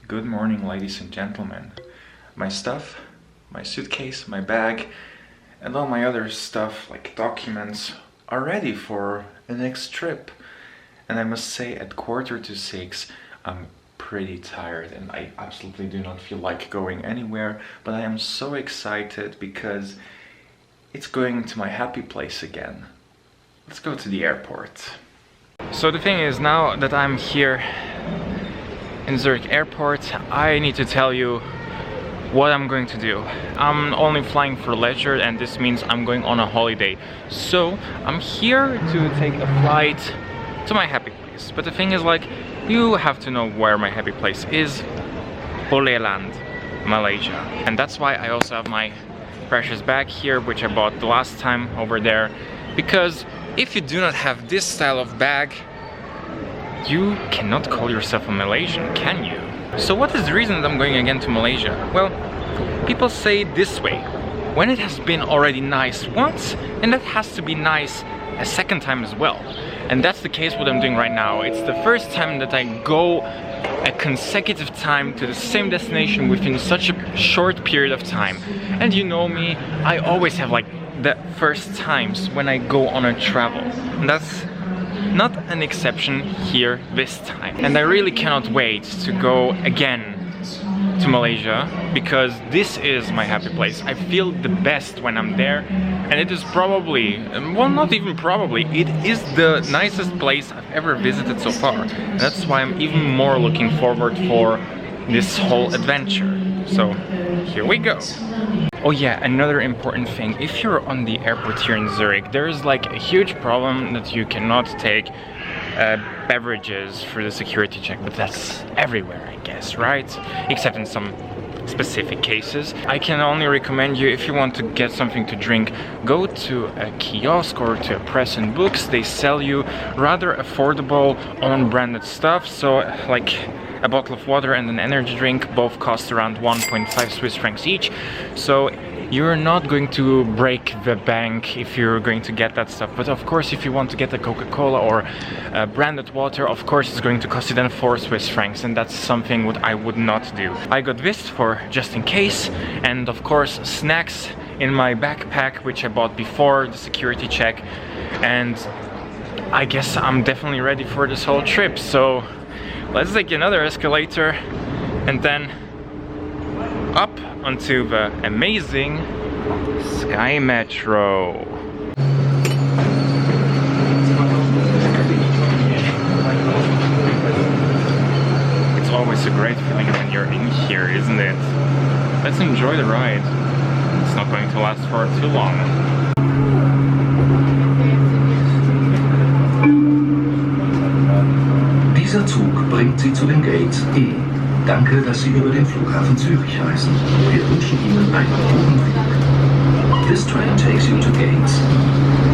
Good morning, ladies and gentlemen. My stuff, my suitcase, my bag, and all my other stuff, like documents, are ready for the next trip. And I must say, at 5:45, I'm pretty tired and I absolutely do not feel like going anywhere, but I am so excited because it's going to my happy place again. Let's go to the airport. So the thing is, now that I'm here in Zurich airport, I need to tell you what I'm going to do. I'm only flying for leisure and this means I'm going on a holiday. So I'm here to take a flight to my happy place. But the thing is, like, you have to know where my happy place is. Balik, Malaysia. And that's why I also have my precious bag here, which I bought the last time over there. Because if you do not have this style of bag, you cannot call yourself a Malaysian, can you? So what is the reason that I'm going again to Malaysia? Well, people say it this way: when it has been already nice once, and that has to be nice a second time as well. And that's the case what I'm doing right now. It's the first time that I go a consecutive time to the same destination within such a short period of time. And you know me, I always have like the first times when I go on a travel. And that's not an exception here this time. And I really cannot wait to go again to Malaysia, because this is my happy place. I feel the best when I'm there, and it is probably, well, not even probably, it is the nicest place I've ever visited so far. And that's why I'm even more looking forward for this whole adventure. So here we go. Oh yeah, another important thing, if you're on the airport here in Zurich, there is like a huge problem that you cannot take beverages for the security check, but that's everywhere, I guess, right? Except in some specific cases. I can only recommend you, if you want to get something to drink, go to a kiosk or to a press and books. They sell you rather affordable own branded stuff, so like a bottle of water and an energy drink both cost around 1.5 Swiss francs each. So you're not going to break the bank if you're going to get that stuff. But of course, if you want to get a Coca-Cola or a branded water, of course it's going to cost you then 4 Swiss francs, and that's something what I would not do. I got this for just in case, and of course snacks in my backpack, which I bought before the security check. And I guess I'm definitely ready for this whole trip. So let's take another escalator and then up onto the amazing Skymetro. It's always a great feeling when you're in here, isn't it? Let's enjoy the ride. It's not going to last for too long. Dieser Zug bringt Sie zu den Gates E. Danke, dass Sie über den Flughafen Zürich reisen. Wir wünschen Ihnen einen guten Flug. This train takes you to Gates.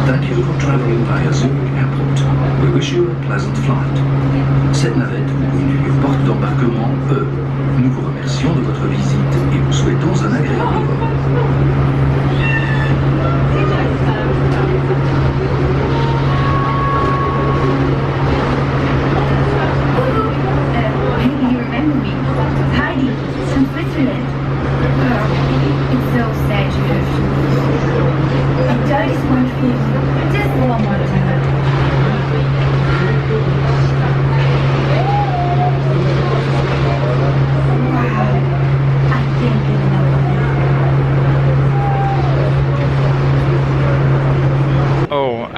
Thank you for traveling via Zurich Airport. We wish you a pleasant flight. Cette navette vous conduit au porte d'embarquement E. Nous vous remercions de votre visite et vous souhaitons un agréable vol.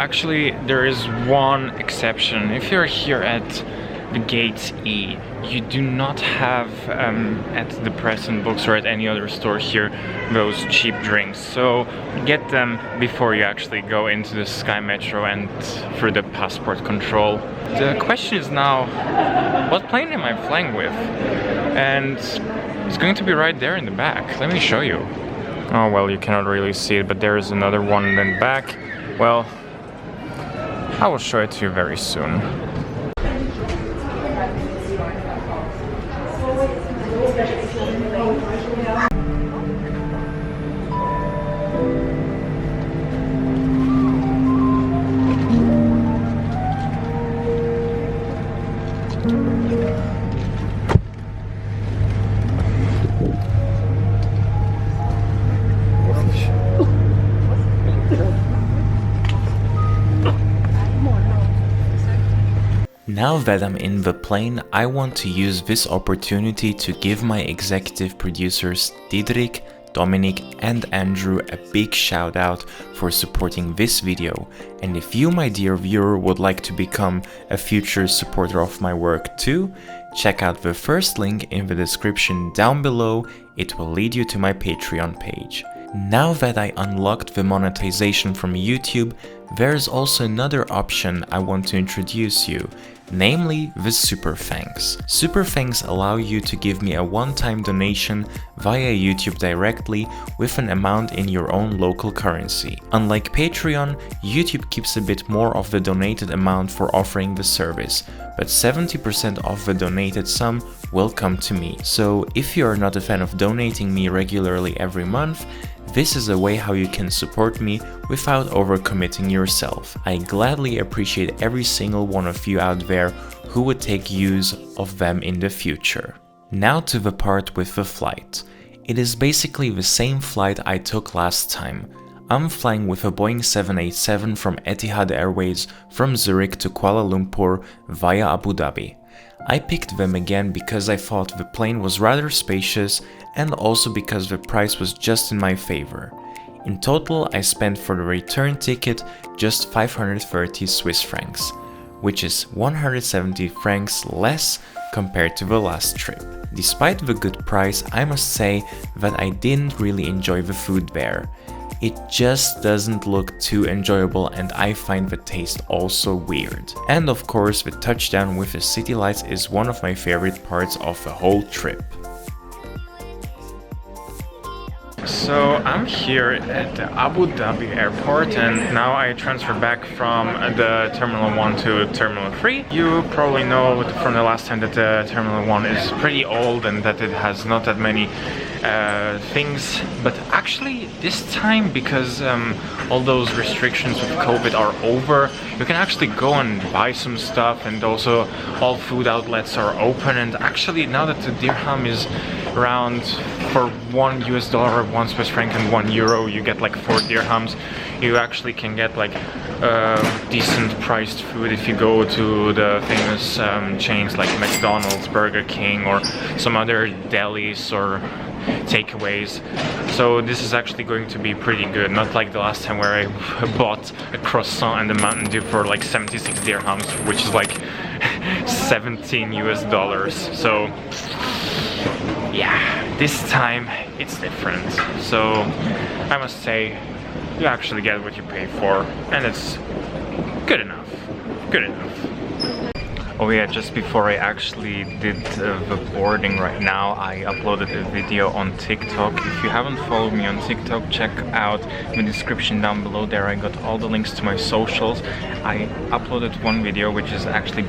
Actually, there is one exception. If you're here at the Gates E, you do not have at the press and books or at any other store here those cheap drinks. So get them before you actually go into the Skymetro and for the passport control. The question is now, what plane am I flying with? And it's going to be right there in the back. Let me show you. Oh well, you cannot really see it, but there is another one in the back. Well, I will show it to you very soon. Now that I'm in the plane, I want to use this opportunity to give my executive producers Didrik, Dominic and Andrew a big shout out for supporting this video, and if you, my dear viewer, would like to become a future supporter of my work too, check out the first link in the description down below. It will lead you to my Patreon page. Now that I unlocked the monetization from YouTube, there's also another option I want to introduce you, namely the Super Thanks. Super Thanks allow you to give me a one-time donation via YouTube directly with an amount in your own local currency. Unlike Patreon, YouTube keeps a bit more of the donated amount for offering the service, but 70% of the donated sum will come to me. So if you are not a fan of donating me regularly every month, this is a way how you can support me without overcommitting yourself. I gladly appreciate every single one of you out there who would take use of them in the future. Now to the part with the flight. It is basically the same flight I took last time. I'm flying with a Boeing 787 from Etihad Airways from Zurich to Kuala Lumpur via Abu Dhabi. I picked them again because I thought the plane was rather spacious and also because the price was just in my favor. In total, I spent for the return ticket just 530 Swiss francs, which is 170 francs less compared to the last trip. Despite the good price, I must say that I didn't really enjoy the food there. It just doesn't look too enjoyable and I find the taste also weird. And of course, the touchdown with the city lights is one of my favorite parts of the whole trip. So I'm here at the Abu Dhabi airport and now I transfer back from the Terminal 1 to Terminal 3. You probably know from the last time that the Terminal 1 is pretty old and that it has not that many things, but actually this time, because all those restrictions with COVID are over, you can actually go and buy some stuff, and also all food outlets are open. And actually now that the dirham is around, for $1 US, 1 Swiss franc and €1, you get like 4 dirhams. You actually can get like decent priced food if you go to the famous chains like McDonald's, Burger King, or some other delis or takeaways. So this is actually going to be pretty good, not like the last time where I bought a croissant and a Mountain Dew for like 76 dirhams, which is like 17 US. So yeah, this time it's different. So I must say, you actually get what you pay for, and it's good enough. Good enough. Oh yeah, just before I actually did the boarding right now, I uploaded a video on TikTok. If you haven't followed me on TikTok, check out the description down below. There I got all the links to my socials. I uploaded one video which is actually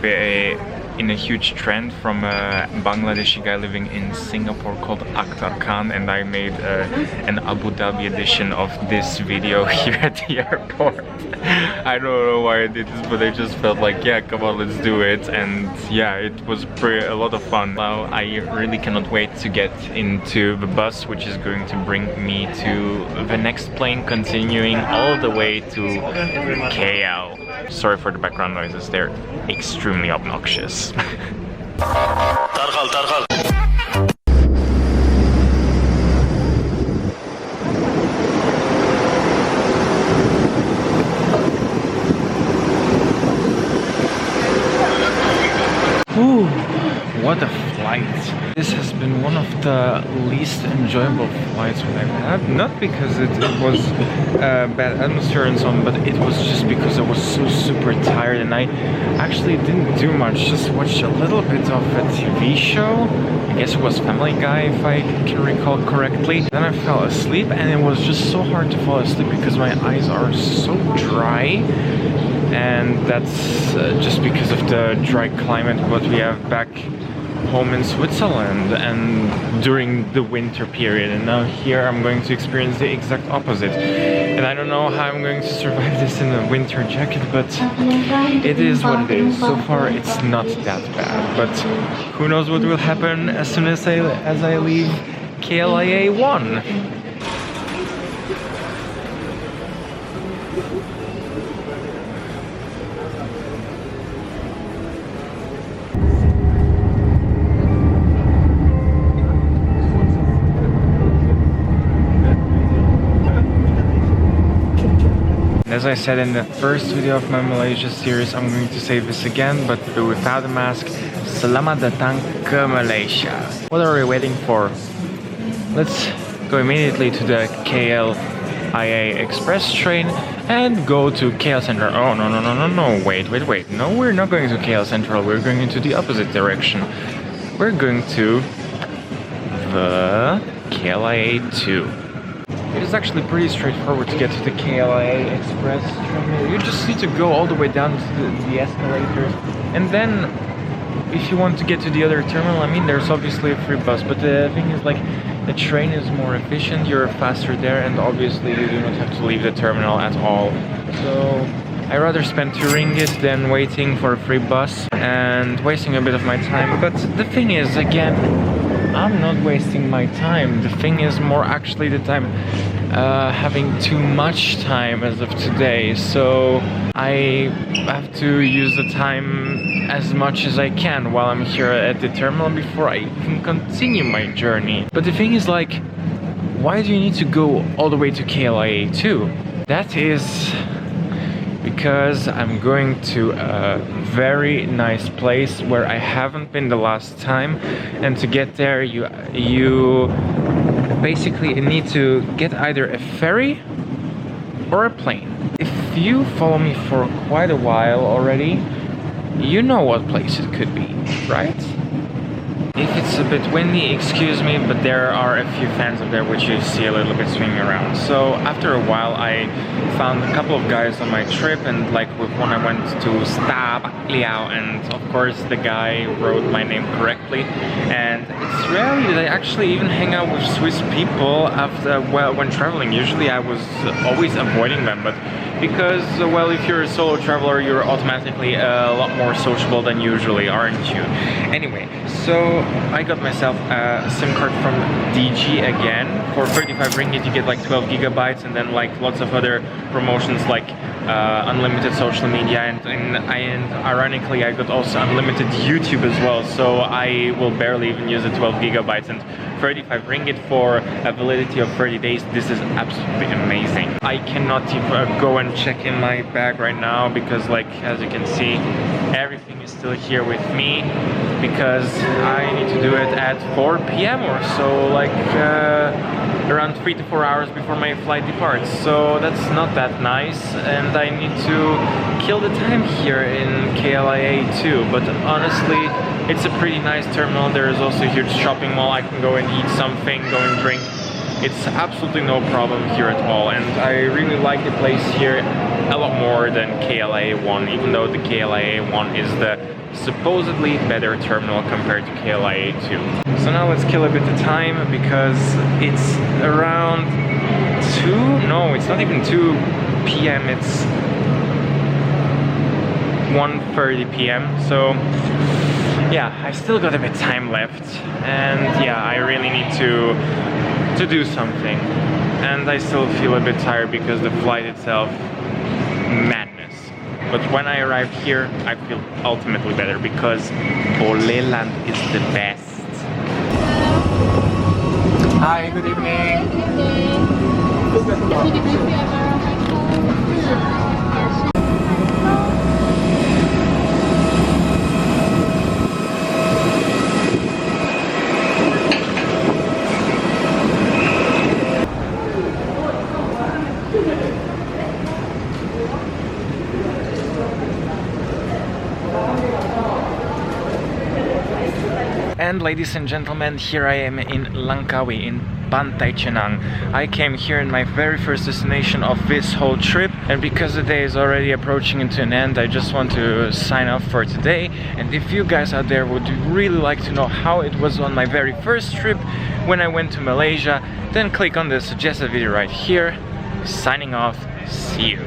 in a huge trend from a Bangladeshi guy living in Singapore called Akhtar Khan, and I made an Abu Dhabi edition of this video here at the airport. I don't know why I did this, but I just felt like, yeah, come on, let's do it. And yeah, it was a lot of fun. Now I really cannot wait to get into the bus, which is going to bring me to the next plane, continuing all the way to KL. Sorry for the background noises, they're extremely obnoxious. Ooh, what a flight. This has been one of the least enjoyable flights that I've had. Not because it was bad atmosphere and so on, but it was just because I was so super tired and I actually didn't do much. Just watched a little bit of a TV show. I guess it was Family Guy, if I can recall correctly. Then I fell asleep, and it was just so hard to fall asleep because my eyes are so dry. And that's just because of the dry climate what we have back home in Switzerland and during the winter period. And now here I'm going to experience the exact opposite. And I don't know how I'm going to survive this in a winter jacket, but it is what it is. So far it's not that bad, but who knows what will happen as soon as I leave KLIA 1. As I said in the first video of my Malaysia series, I'm going to say this again, but without a mask. Selamat datang ke Malaysia. What are we waiting for? Let's go immediately to the KLIA express train and go to KL Central. Oh, no, wait. No, we're not going to KL Central. We're going into the opposite direction. We're going to the KLIA 2. It is actually pretty straightforward to get to the KLIA express terminal. You just need to go all the way down to the escalators, and then if you want to get to the other terminal, I mean, there's obviously a free bus, but the thing is, like, the train is more efficient, you're faster there, and obviously you do not have to leave the terminal at all. So I rather spend 2 ringgit than waiting for a free bus and wasting a bit of my time. But the thing is, again, I'm not wasting my time. The thing is more actually the time having too much time as of today. So I have to use the time as much as I can while I'm here at the terminal before I even continue my journey. But the thing is, like, why do you need to go all the way to KLIA 2? That is because I'm going to a very nice place where I haven't been the last time, and to get there you basically need to get either a ferry or a plane. If you follow me for quite a while already, you know what place it could be, right? If it's a bit windy, excuse me, but there are a few fans up there which you see a little bit swinging around. So after a while I found a couple of guys on my trip, and like with one I went to Liao, and of course the guy wrote my name correctly. And it's rarely that I actually even hang out with Swiss people after, well, when traveling. Usually I was always avoiding them, but because, well, if you're a solo traveler, you're automatically a lot more sociable than usually, aren't you? Anyway, so I got myself a SIM card from DG again. For 35 ringgit you get like 12 gigabytes, and then like lots of other promotions like unlimited social media, and ironically I got also unlimited YouTube as well, so I will barely even use the 12 gigabytes, and 35 ringgit for a validity of 30 days. This is absolutely amazing. I cannot even go and check in my bag right now because, like, as you can see, everything is still here with me because I need to do it at 4 p.m. or so, like around 3 to 4 hours before my flight departs. So that's not that nice, and I need to kill the time here in KLIA 2. But honestly, it's a pretty nice terminal. There is also a huge shopping mall. I can go and eat something, go and drink. It's absolutely no problem here at all, and I really like the place here a lot more than KLIA 1, even though the KLIA 1 is the supposedly better terminal compared to KLIA 2. So now let's kill a bit of time because it's around 2? No, it's not even 2 p.m. It's 1:30 p.m. So yeah, I still got a bit of time left, and yeah, I really need to do something. And I still feel a bit tired because the flight itself, madness. But when I arrived here, I feel ultimately better because Oleland is the best. Hi, good evening. And ladies and gentlemen, here I am in Langkawi, in Pantai Chenang. I came here in my very first destination of this whole trip, and because the day is already approaching into an end, I just want to sign off for today. And if you guys out there would really like to know how it was on my very first trip when I went to Malaysia, then click on the suggested video right here. Signing off, see you.